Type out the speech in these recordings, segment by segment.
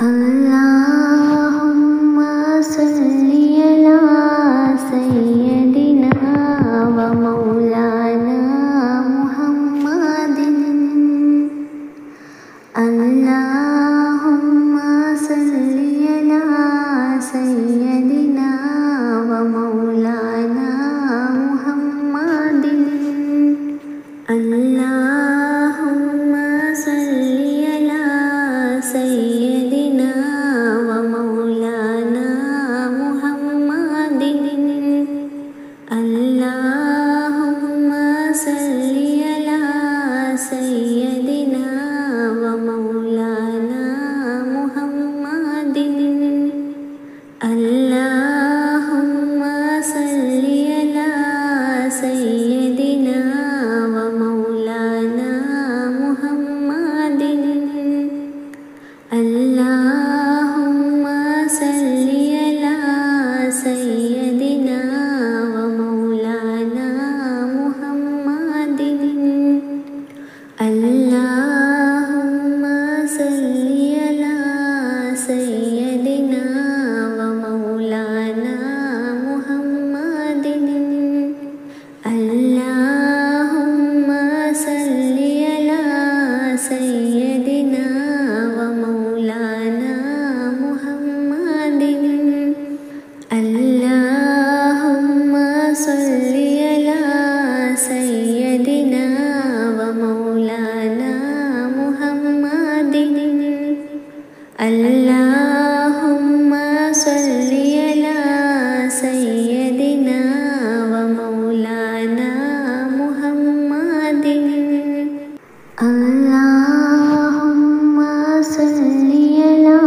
अल्लाहुम्मा सल्ली अला सय्यदिना व मौलाना मुहम्मदिन। अल्लाहुम्मा सल्ली अला सय्यदिना व मौलाना मुहम्मदिन। अल्लाहुम्मा सल्ली अला सय्यदिना व मौलाना मुहम्मदिन। अल्लाहुम्मा सल्ली अला सय्यदिना व मौलाना मुहम्मदिन। अल्लाहुम्मा सल्ली अला सय्यदिना व मौलाना मुहम्मदिन। अल्लाहुम्मा सल्ली अला सय्यदिना व मौलाना मुहम्मदिन। अल्लाहुम्मा सल्ली अला सय्यदिना व मौलाना मुहम्मदिन। अल्लाहुम्मा सल्ली अला सय्यदिना व मौलाना मुहम्मदिन। अल्लाहुम्मा सल्ली अला सय्यदिना व मौलाना मुहम्मदिन। अल्लाहुम्मा सल्ली अला सय्यदिना व मौलाना मुहम्मदिन। अल्लाहुम्मा सल्ली अला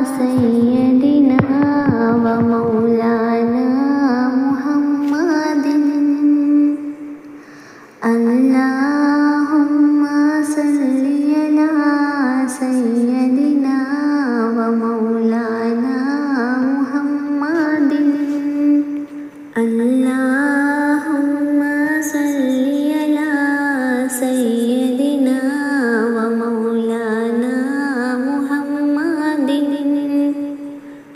सय्यदिना व मौलाना मुहम्मदिन। अल्लाहुम्मा सल्ली अला सय्यदिना व मौलाना मुहम्मदिन। अल्लाहुम्मा सल्ली अला सय्यदिना व मौलाना मुहम्मदिन।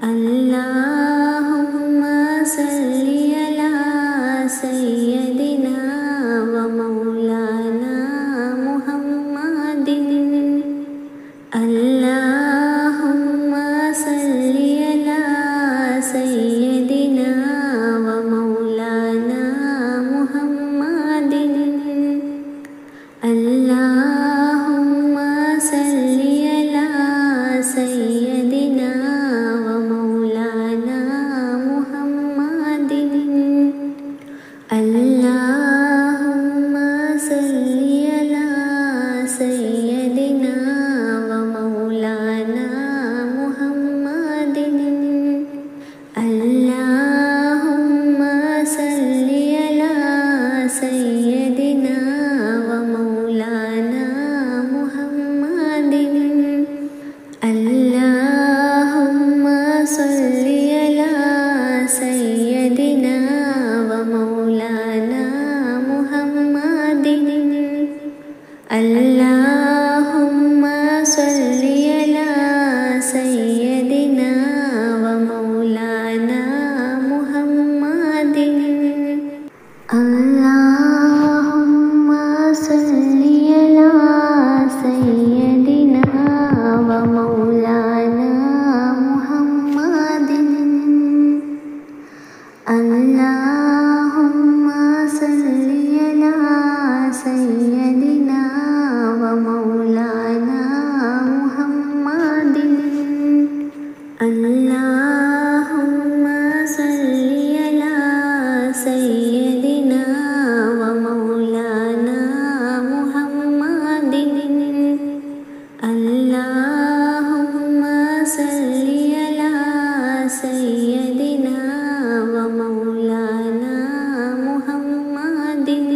अल्लाहुम्मा सल्ली अला सय्यदिना व मौलाना मुहम्मदिन। अल्लाहुम्मा सल्ली अला सय्यदिना व मौलाना मुहम्मदिन। अल्लाहुम्मा सल्ली अला सय्यदिना व मौलाना मुहम्मदिन। अल्लाहुम्मा सल्ली अला सय्यदिना व मौलाना मुहम्मदिन। अल्लाहुम्मा सल्ली अला सय्यदिना व मौलाना मुहम्मदिन। अल्लाहुम्मा सल्ली अला सय्यदिना व मौलाना मुहम्मदिन। अल्लाहुम्मा सल्ली अला सय्यदिना व मौलाना मुहम्मदिन। अल्लाहुम्मा सल्ली अला सय्यदिना व मौलाना मुहम्मदिन। अल्लाहुम्मा सल्ली अला सय्यदिना व मौलाना मुहम्मदिन। अल्लाहुम्मा सल्ली अला सय्यदिना व मौलाना मुहम्मदिन। अल्लाहुम्मा सल्ली अला सय्यदिना व मौलाना मुहम्मदिन।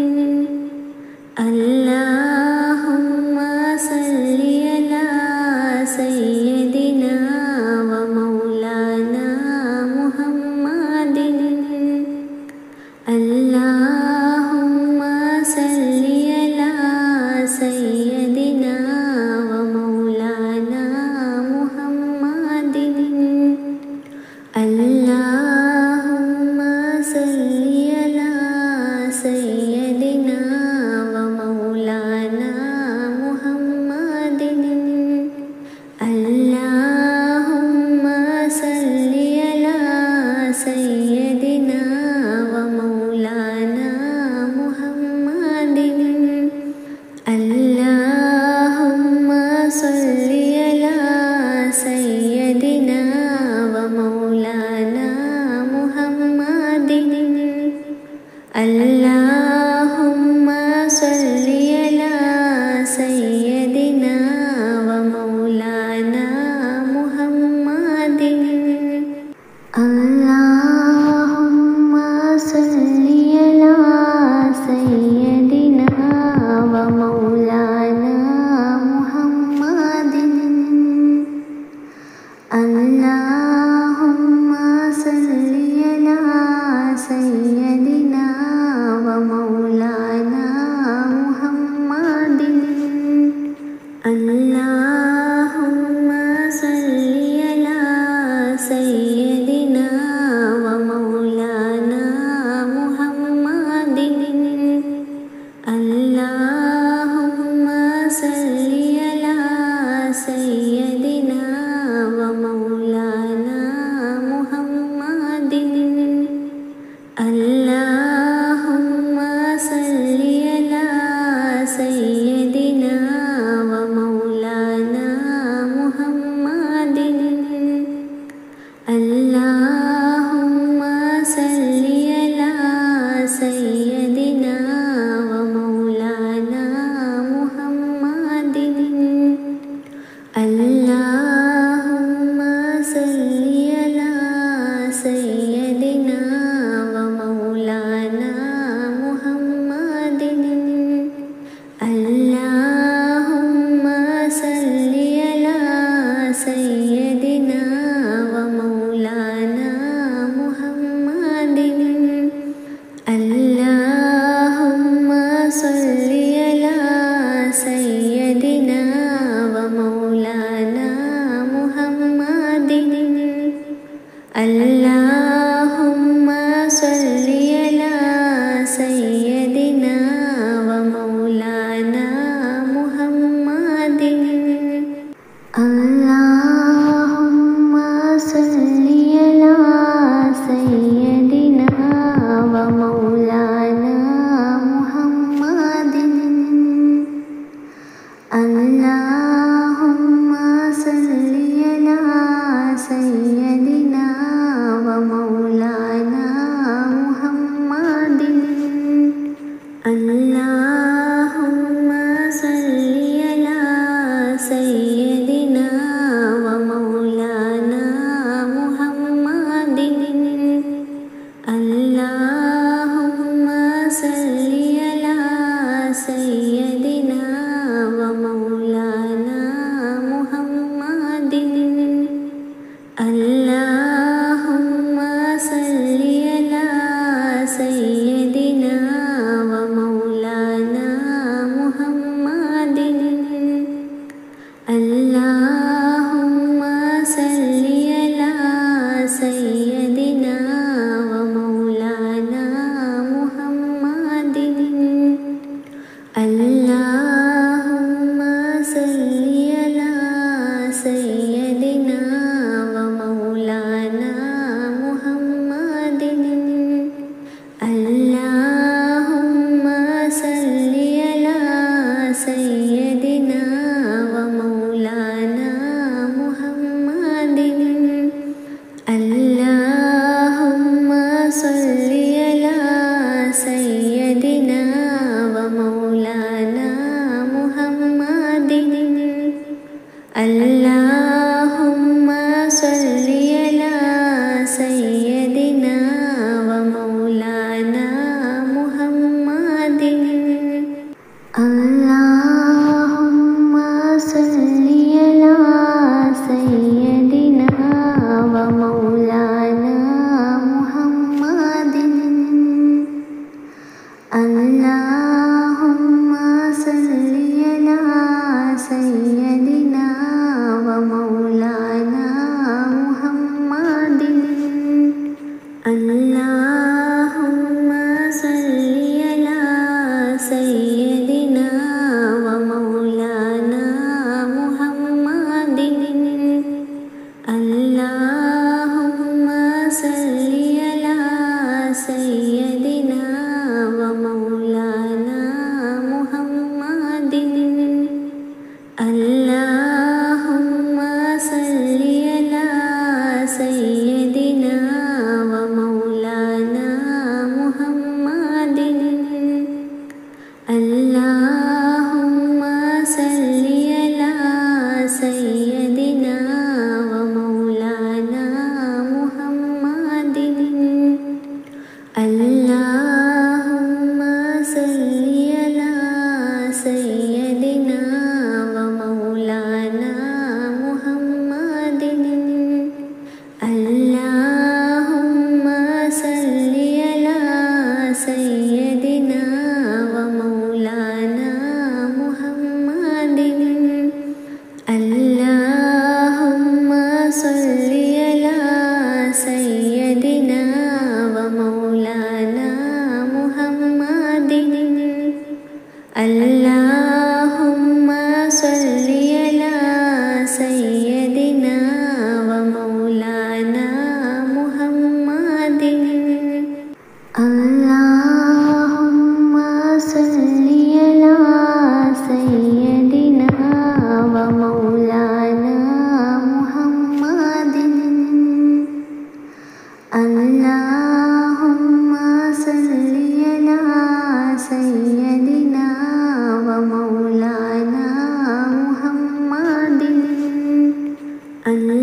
अल्लाहुम्मा सल्ली अला सय्यदिना व मौलाना मुहम्मदिन। अल्लाहुम्मा सल्ली अला सय्यदिना व मौलाना मुहम्मदिन। अल्लाहुम्मा सल्ली अला सय्यदिना व मौलाना मुहम्मदिन। अल्लाहुम्मा सल्ली अला सय्यदिना व मौलाना मुहम्मदिन। अल्लाहुम्मा सल्ली अला सय्यदिना व मौलाना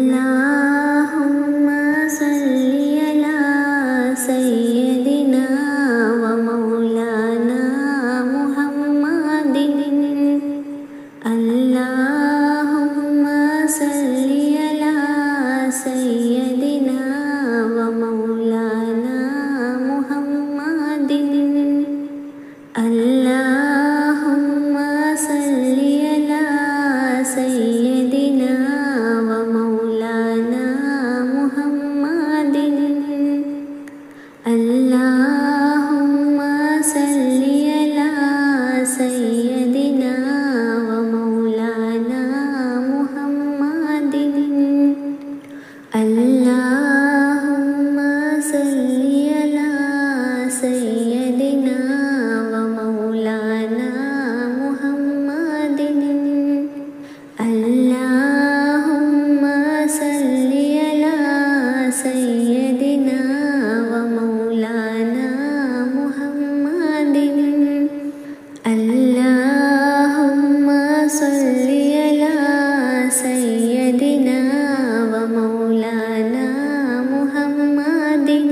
अल्लाहुम्मा सल्ली अला सय्यदिना व मौलाना मुहम्मदिन। अल्लाहुम्मा सल्ली अला सय्यदिना व मौलाना मुहम्मदिन। अल्लाहुम्मा सल्ली अला सय्यदिना व मौलाना मुहम्मदिन। अल्लाहुम्मा सल्ली अला सय्यदिना व मौलाना मुहम्मदिन। अल्लाहुम्मा सल्ली अला सय्यदिना व मौलाना मुहम्मदिन। अल्लाहुम्मा सल्ली अला सय्यदिना व मौलाना मुहम्मदिन। अल्लाहुम्मा सल्ली अला सय्यदिना व मौलाना मुहम्मदिन।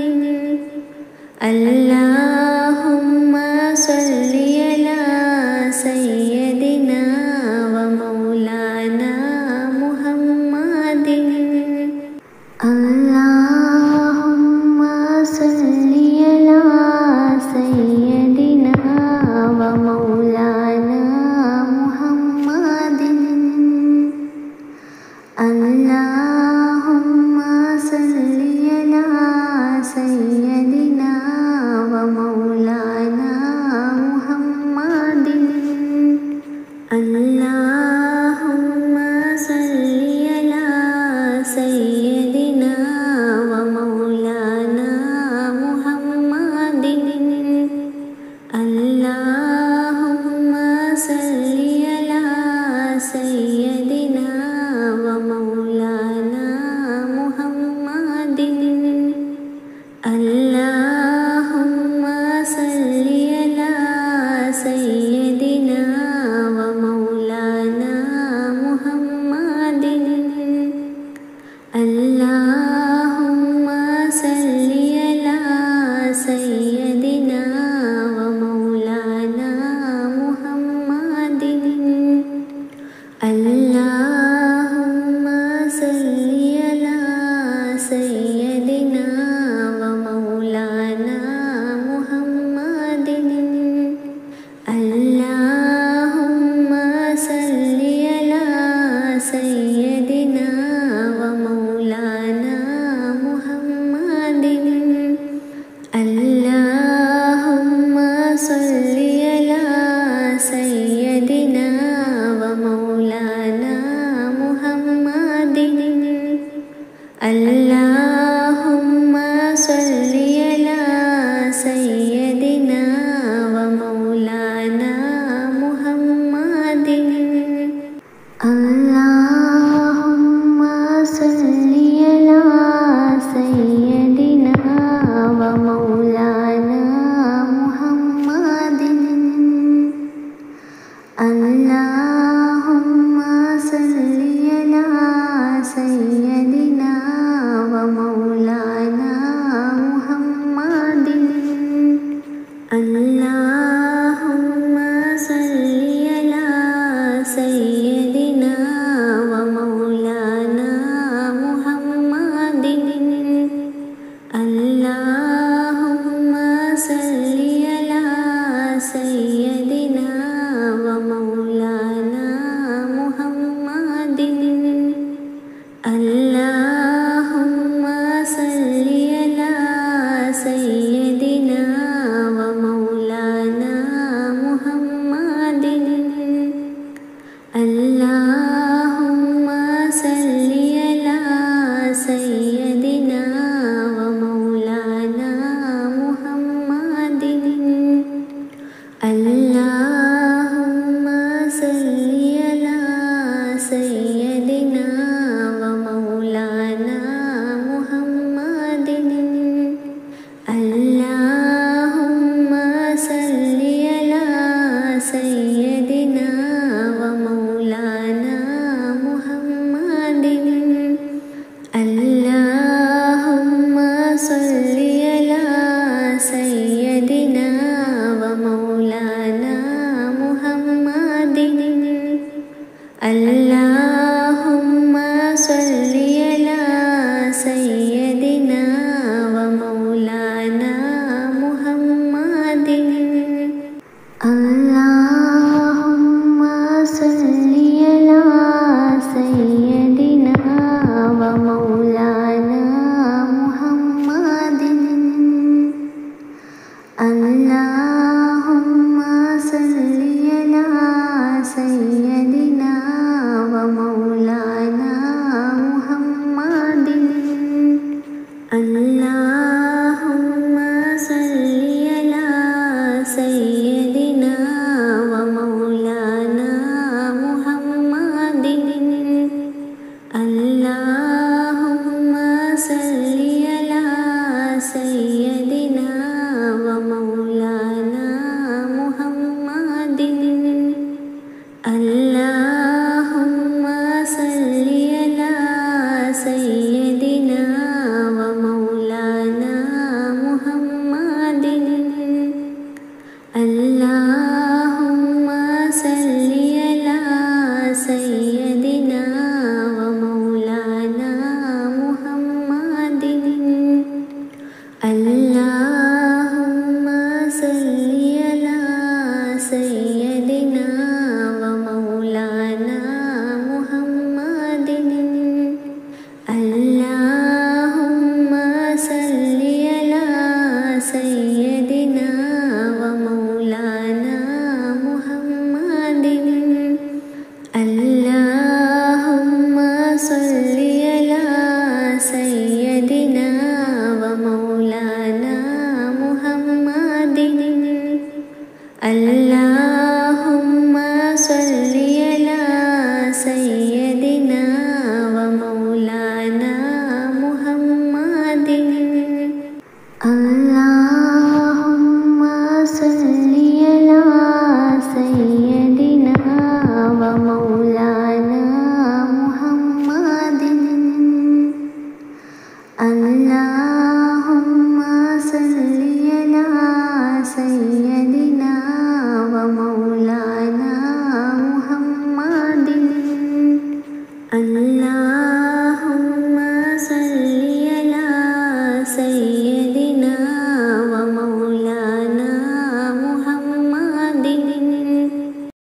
अल्लाहुम्मा सल्ली अला सय्यदिना व मौलाना मुहम्मदिन। अल्लाहुम्मा सल्ली अला सय्यदिना व मौलाना मुहम्मदिन। अल्लाहुम्मा सल्ली अला सय्यदिना व मौलाना मुहम्मदिन। अल्लाहुम्मा सल्ली अला सय्यदिना व मौलाना मुहम्मदिन। अल्लाहुम्मा सल्ली अला सय्यदिना व मौलाना मुहम्मदिन। अल्लाहुम्मा सल्ली अला सय्यदिना व मौलाना मुहम्मदिन। अल्लाहुम्मा सल्ली अला सय्यदिना व मौलाना मुहम्मदिन। अल्लाहुम्मा सल्ली अला सय्यदिना व मौलाना मुहम्मदिन। अल्लाहुम्मा सल्ली अला सय्यदिना व मौलाना मुहम्मदिन। अल्लाहुम्मा सल्ली अला सय्यदिना व मौलाना मुहम्मदिन। अल्लाहुम्मा सल्ली अला सय्यदिना व मौलाना मुहम्मदिन। अल्लाहुम्मा सल्ली अला सय्यदिना व मौलाना मुहम्मदिन। अल्लाहुम्मा सल्ली अला सय्यदिना व मौलाना मुहम्मदिन। अल्लाहुम्मा सल्ली अला सय्यदिना व मौलाना मुहम्मदिन। अल्लाहुम्मा सल्ली अला सय्यदिना व मौलाना मुहम्मदिन। अल्लाह